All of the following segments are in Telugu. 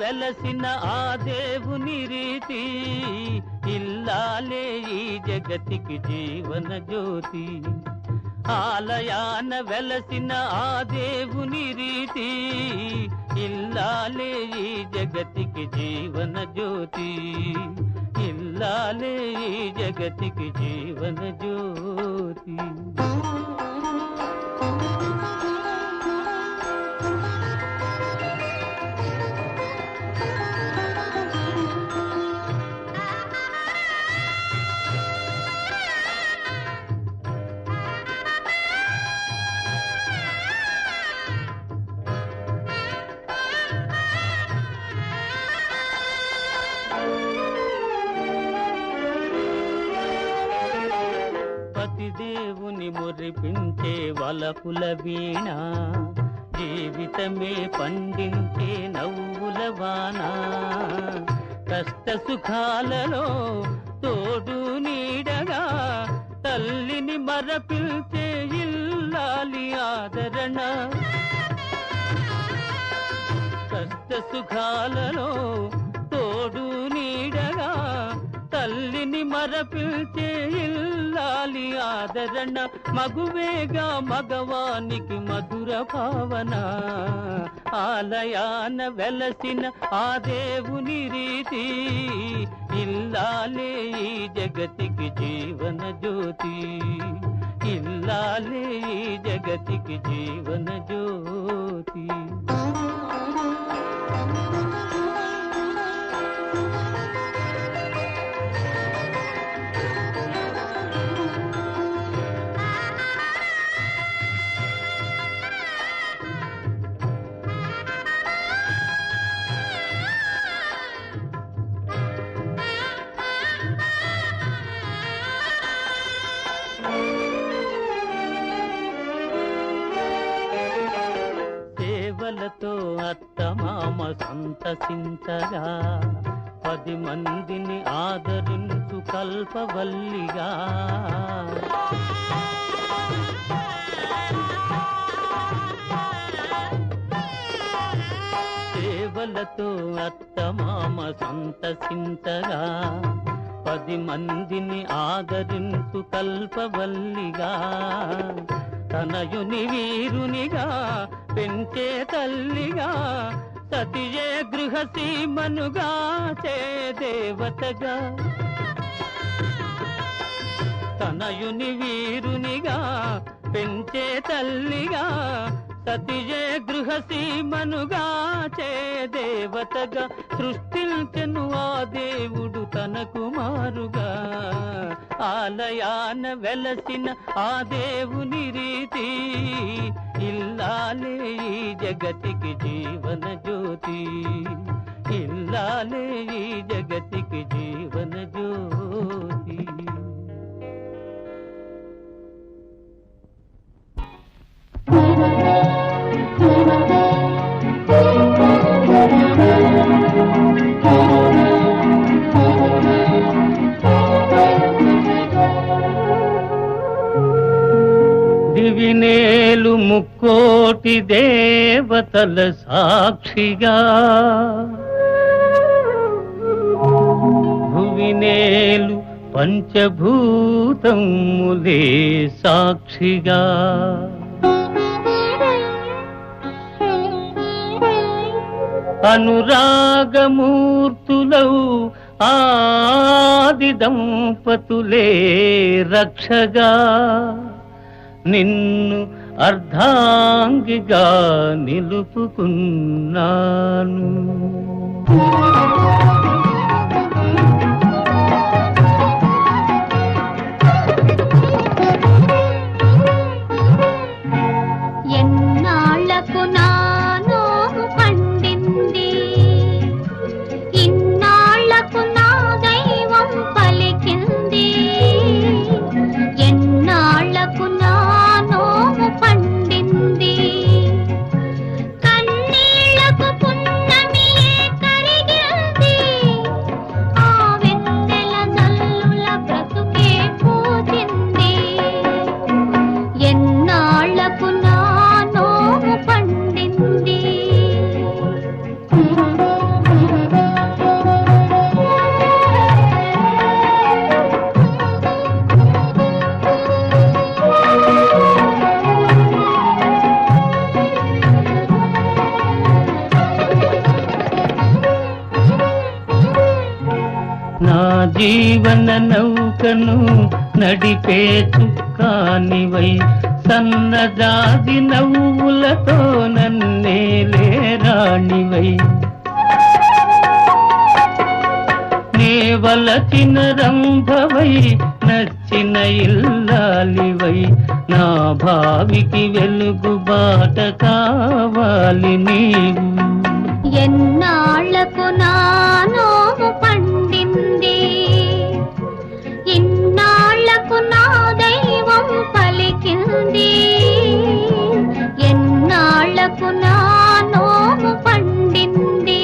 వెలసిన ఆ దేవుని రీతి, ఇల్లాలే ఈ జగతికి జీవన జ్యోతి. ఆలయాన వెలసిన ఆ దేవుని రీతి, ఇల్లాలే ఈ జగతికి జీవన జ్యోతి. ఇల్లాలే ఈ జగతికి జీవన జ్యోతి. దేవుని మురిపించే వలపుల వీణ, జీవితమే పండించే నవ్వుల వాన. కష్ట సుఖాలలో తోడు నీడగా తల్లిని మరపిల్చే ఇల్లాలి ఆదరణ. కష్ట సుఖాలలో తోడు నీడగా తల్లిని మరపిల్చే ఇల్లాలి ఆదరణ. మగువేగా మగవానికి మధుర భావన, ఆలయాన వెలసిన ఆ దేవుని రీతి, ఇల్లాలే ఈ జగతికి జీవన జ్యోతి. ఇల్లాలే ఈ జగతికి జీవన జ్యోతి. సేవలతో అత్తమామ సంతసించగా, 10 మందిని ఆదరించు కల్పవల్లిగా. సేవలతో అత్తమామ సంతసించగా, 10 మందిని ఆదరించు కల్పవల్లిగా. తనయుని వీరునిగా పెంచే తల్లిగా, సతియే గృహసీమనుగా చే దేవతగా. తనయుని వీరునిగా పెంచే తల్లిగా, సతియే గృహసీమనుగా చే దేవతగా. సృష్టించెను ఆ దేవుడు తన కుమారుగా, ఆలయాన వెలసిన ఆ దేవుని రీతి, ఇల్లాలే ఈ జగతికి జీవన జ్యోతి. ఇల్లాలే ఈ జగతికి జీవన జ్యోతి. దివినేలు ముక్కోటి దేవతల సాక్షిగా, భువినేలు పంచభూతములే సాక్షిగా. అనురాగమూర్తులౌ ఆది దంపతులే రక్షగా, నిన్ను అర్ధాంగిగా నిలుపుకున్నాను. ఎన్నాళ్లకు నానో పండింది, ఇన్నాళ్లకు నా దైవం పలికింది. ఎన్నాళ్లకు నానో పండింది, కన్నీళ్లకు పున్నమియే కరిగింది. జీవన నౌకను నడిపే చుక్కానివై సన్నజాజి నవ్వులతో నన్నేలే రాణివై నేవలచిన రంభవై నచ్చిన ఇల్లాలివై నా భావికి వెలుగు బాట కావాలి నీవు ఎన్నాళ్లకు నా నోము పండింది ఇన్నాళ్లకు నా దైవం పలికింది ఎన్నాళ్లకు నా నోము పండింది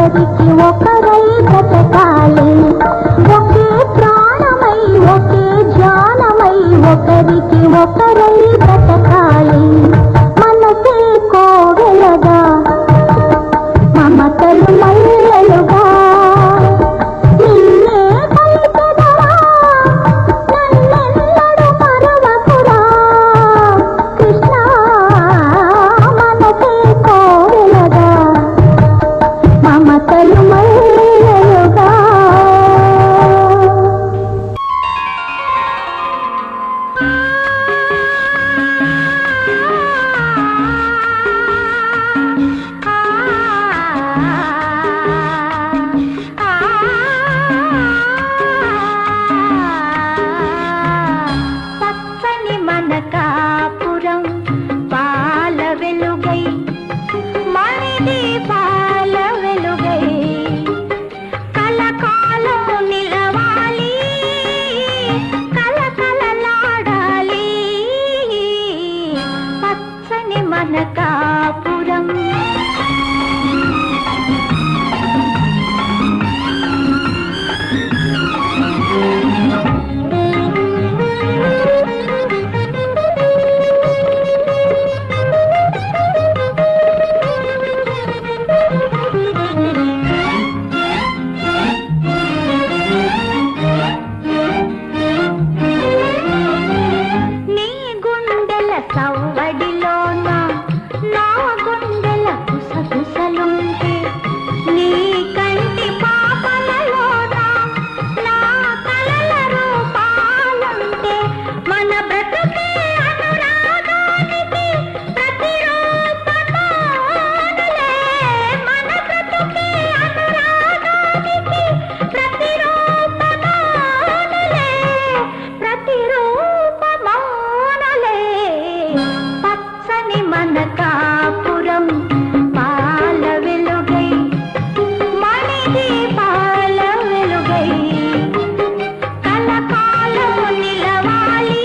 ఒకరికి ఒకరై బ్రతకాలి. ఒకే ప్రాణమై ఒకే జ్ఞానమై ఒకరికి ఒకరై బ్రతకాలి. మనసే కోవెలగా మమతలు మల్లెలుగా నిన్నే పలికెదరా, నన్నెన్నడు మరవకురా కృష్ణ. మనసే కోవెలగా మమతలు మల్లెలుగా. పచ్చని మనకాపురం పాల వెలుగై మణిది పాల వెలుగై కలకాలము నిలవాలి, కలకలలాడాలి. పచ్చని మనకాపురం నీ గుండెల సవ్వడిలోన నా గుండెల గుసగుసలుంటే, నీ కంటి పాపలలోన నా కలల రూపాలుంటే, మన బ్రతుకే అనురాగానికి ప్రతిరూపమౌనులే. మన బ్రతుకే అనురాగానికి ప్రతిరూపమౌనులే, ప్రతిరూపమౌనులే. పచ్చని మనకాపురం పాల వెలుగై మణిది పాల వెలుగై కలకాలము నిలవాలి,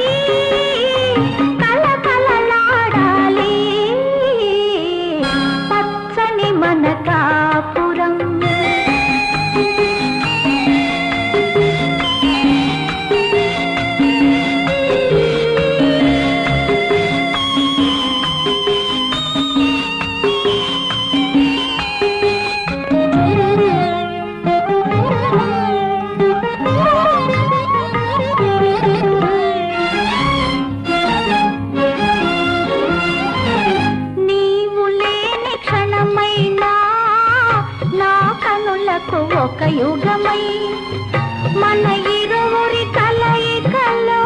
కలకలలాడాలి. పచ్చని మనకాపురం. నీవు లేని క్షణమైనా నా కనులకు ఒక యుగమై, మన ఇరువురి కలయికలో